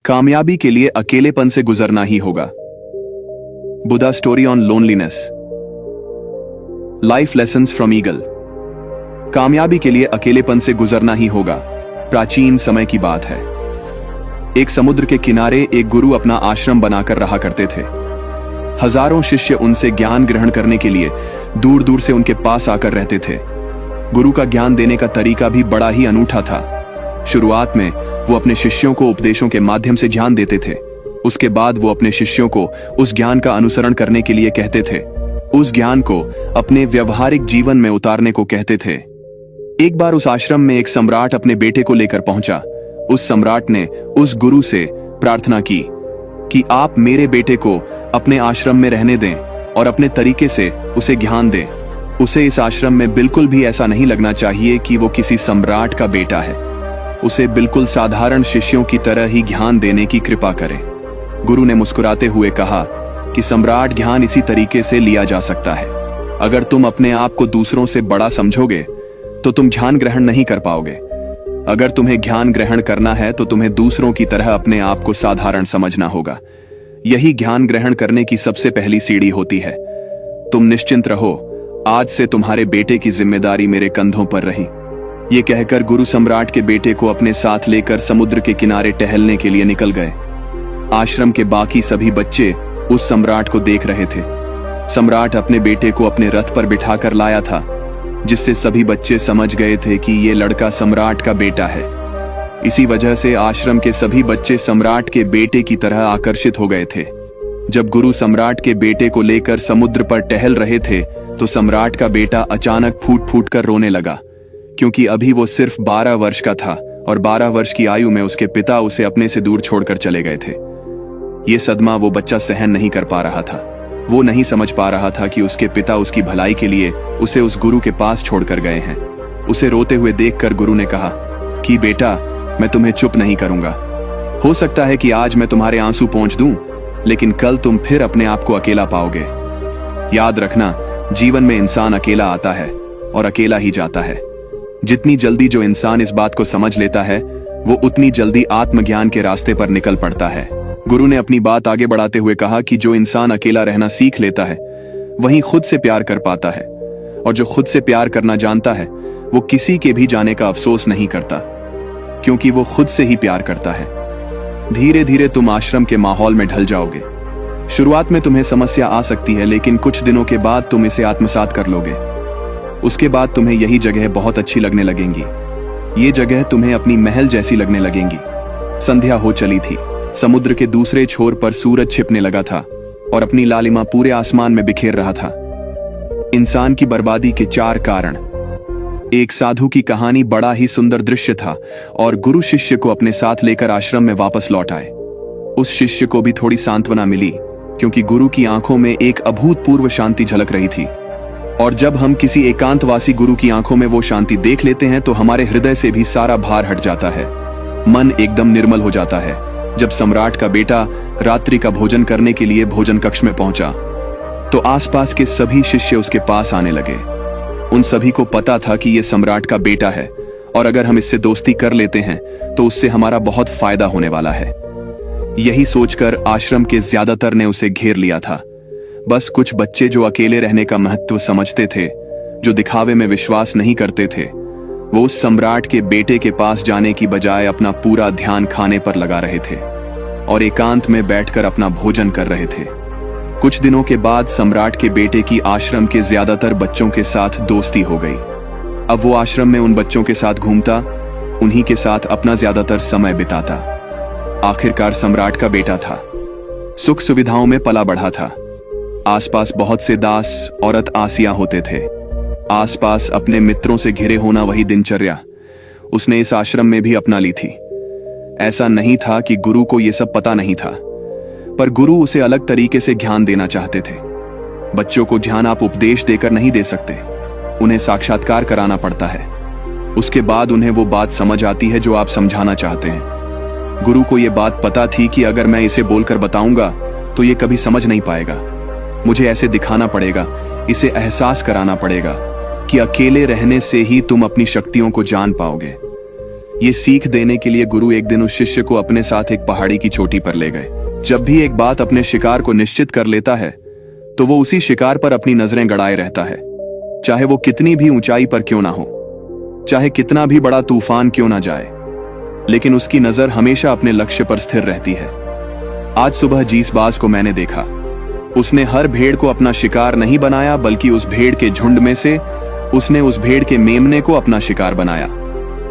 कामयाबी के लिए अकेलेपन से गुजरना ही होगा। Buddha story on loneliness. Life lessons from eagle. कामयाबी के लिए अकेलेपन से गुजरना ही होगा। प्राचीन समय की बात है। एक समुद्र के किनारे एक गुरु अपना आश्रम बनाकर रहा करते थे। हजारों शिष्य उनसे ज्ञान ग्रहण करने के लिए दूर दूर से उनके पास आकर रहते थे। गुरु का ज्ञान देने का तरीका भी बड़ा ही अनूठा था। शुरुआत में वो अपने शिष्यों को उपदेशों के माध्यम से ज्ञान देते थे। उसके बाद वो अपने शिष्यों को उस ज्ञान का अनुसरण करने के लिए कहते थे, उस ज्ञान को अपने व्यवहारिक जीवन में उतारने को कहते थे। एक बार उस आश्रम में एक सम्राट अपने बेटे को लेकर पहुंचा। उस सम्राट ने उस गुरु से प्रार्थना की कि आप मेरे बेटे को अपने आश्रम में रहने दें और अपने तरीके से उसे ज्ञान दें। उसे इस आश्रम में बिल्कुल भी ऐसा नहीं लगना चाहिए कि वो किसी सम्राट का बेटा है। उसे बिल्कुल साधारण शिष्यों की तरह ही ज्ञान देने की कृपा करें। गुरु ने मुस्कुराते हुए कहा कि सम्राट ज्ञान इसी तरीके से लिया जा सकता है। अगर तुम अपने आप को दूसरों से बड़ा समझोगे तो तुम ज्ञान ग्रहण नहीं कर पाओगे। अगर तुम्हें ज्ञान ग्रहण करना है तो तुम्हें दूसरों की तरह अपने आप को साधारण समझना होगा। यही ज्ञान ग्रहण करने की सबसे पहली सीढ़ी होती है। तुम निश्चिंत रहो, आज से तुम्हारे बेटे की जिम्मेदारी मेरे कंधों पर रही। ये कहकर गुरु सम्राट के बेटे को अपने साथ लेकर समुद्र के किनारे टहलने के लिए निकल गए। आश्रम के बाकी सभी बच्चे उस सम्राट को देख रहे थे। सम्राट अपने बेटे को अपने रथ पर बिठाकर लाया था, जिससे सभी बच्चे समझ गए थे कि ये लड़का सम्राट का बेटा है। इसी वजह से आश्रम के सभी बच्चे सम्राट के बेटे की तरह आकर्षित हो गए थे। जब गुरु सम्राट के बेटे को लेकर समुद्र पर टहल रहे थे तो सम्राट का बेटा अचानक फूट फूट कर रोने लगा, क्योंकि अभी वो सिर्फ 12 वर्ष का था और 12 वर्ष की आयु में उसके पिता उसे अपने से दूर छोड़कर चले गए थे। ये सदमा वो बच्चा सहन नहीं कर पा रहा था। वो नहीं समझ पा रहा था कि उसके पिता उसकी भलाई के लिए उसे उस गुरु के पास छोड़कर गए हैं। उसे रोते हुए देखकर गुरु ने कहा कि बेटा, मैं तुम्हें चुप नहीं करूंगा। हो सकता है कि आज मैं तुम्हारे आंसू पोंछ दूं, लेकिन कल तुम फिर अपने आप को अकेला पाओगे। याद रखना, जीवन में इंसान अकेला आता है और अकेला ही जाता है। जितनी जल्दी जो इंसान इस बात को समझ लेता है, वो उतनी जल्दी आत्मज्ञान के रास्ते पर निकल पड़ता है। गुरु ने अपनी बात आगे बढ़ाते हुए कहा कि जो इंसान अकेला रहना सीख लेता है, वही खुद से प्यार कर पाता है, और जो खुद से प्यार करना जानता है, वो किसी के भी जाने का अफसोस नहीं करता, क्योंकि वो खुद से ही प्यार करता है। धीरे धीरे तुम आश्रम के माहौल में ढल जाओगे। शुरुआत में तुम्हें समस्या आ सकती है, लेकिन कुछ दिनों के बाद तुम इसे आत्मसात कर लोगे। उसके बाद तुम्हें यही जगह बहुत अच्छी लगने लगेंगी। ये जगह तुम्हें अपनी महल जैसी लगने लगेंगी। संध्या हो चली थी। समुद्र के दूसरे छोर पर सूरज छिपने लगा था और अपनी लालिमा पूरे आसमान में बिखेर रहा था। इंसान की बर्बादी के 4 कारण। एक साधु की कहानी बड़ा ही सुंदर दृश्य था और गुरु शिष्य को अपने साथ लेकर आश्रम में वापस लौट आए। उस शिष्य को भी थोड़ी सांत्वना मिली, क्योंकि गुरु की आंखों में एक अभूतपूर्व शांति झलक रही थी। और जब हम किसी एकांतवासी गुरु की आंखों में वो शांति देख लेते हैं तो हमारे हृदय से भी सारा भार हट जाता है। मन एकदम निर्मल हो जाता है। जब सम्राट का बेटा रात्रि का भोजन करने के लिए भोजन कक्ष में पहुंचा तो आसपास के सभी शिष्य उसके पास आने लगे। उन सभी को पता था कि यह सम्राट का बेटा है और अगर हम इससे दोस्ती कर लेते हैं तो उससे हमारा बहुत फायदा होने वाला है। यही सोचकर आश्रम के ज्यादातर ने उसे घेर लिया था। बस कुछ बच्चे जो अकेले रहने का महत्व समझते थे, जो दिखावे में विश्वास नहीं करते थे, वो उस सम्राट के बेटे के पास जाने की बजाय अपना पूरा ध्यान खाने पर लगा रहे थे और एकांत में बैठकर अपना भोजन कर रहे थे। कुछ दिनों के बाद सम्राट के बेटे की आश्रम के ज्यादातर बच्चों के साथ दोस्ती हो गई। अब वो आश्रम में उन बच्चों के साथ घूमता, उन्हीं के साथ अपना ज्यादातर समय बिताता। आखिरकार सम्राट का बेटा था, सुख सुविधाओं में पला बढ़ा था। आसपास बहुत से दास औरत आसिया होते थे। आसपास अपने मित्रों से घिरे होना वही दिनचर्या उसने इस आश्रम में भी अपना ली थी। ऐसा नहीं था कि गुरु को यह सब पता नहीं था, पर गुरु उसे अलग तरीके से ज्ञान देना चाहते थे। बच्चों को ज्ञान आप उपदेश देकर नहीं दे सकते, उन्हें साक्षात्कार कराना पड़ता है। उसके बाद उन्हें वो बात समझ आती है जो आप समझाना चाहते हैं। गुरु को यह बात पता थी कि अगर मैं इसे बोलकर बताऊंगा तो ये कभी समझ नहीं पाएगा। मुझे ऐसे दिखाना पड़ेगा, इसे एहसास कराना पड़ेगा कि अकेले रहने से ही तुम अपनी शक्तियों को जान पाओगे। ये सीख देने के लिए गुरु एक दिन उस शिष्य को अपने साथ एक पहाड़ी की चोटी पर ले गए। जब भी एक बात अपने शिकार को निश्चित कर लेता है तो वो उसी शिकार पर अपनी नजरें गड़ाए रहता है, चाहे वो कितनी भी ऊंचाई पर क्यों ना हो, चाहे कितना भी बड़ा तूफान क्यों ना जाए, लेकिन उसकी नजर हमेशा अपने लक्ष्य पर स्थिर रहती है। आज सुबह जिस बाज को मैंने देखा, उसने हर भेड़ को अपना शिकार नहीं बनाया, बल्कि उस भेड़ के झुंड में से उसने उस भेड़ के मेमने को अपना शिकार बनाया।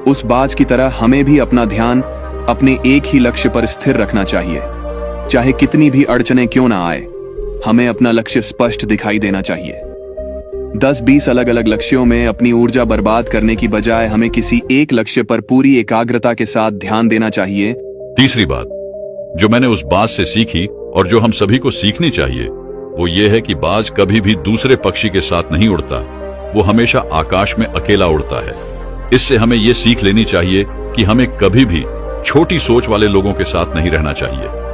उस बाज की तरह हमें भी अपना ध्यान अपने एक ही लक्ष्य पर स्थिर रखना चाहिए, चाहे कितनी भी अड़चनें क्यों ना आए। हमें अपना लक्ष्य स्पष्ट दिखाई देना चाहिए। 10-20 अलग अलग लक्ष्यों में अपनी ऊर्जा बर्बाद करने की बजाय हमें किसी एक लक्ष्य पर पूरी एकाग्रता के साथ ध्यान देना चाहिए। तीसरी बात जो मैंने उस बाज से सीखी और जो हम सभी को सीखनी चाहिए वो ये है कि बाज कभी भी दूसरे पक्षी के साथ नहीं उड़ता, वो हमेशा आकाश में अकेला उड़ता है। इससे हमें ये सीख लेनी चाहिए कि हमें कभी भी छोटी सोच वाले लोगों के साथ नहीं रहना चाहिए।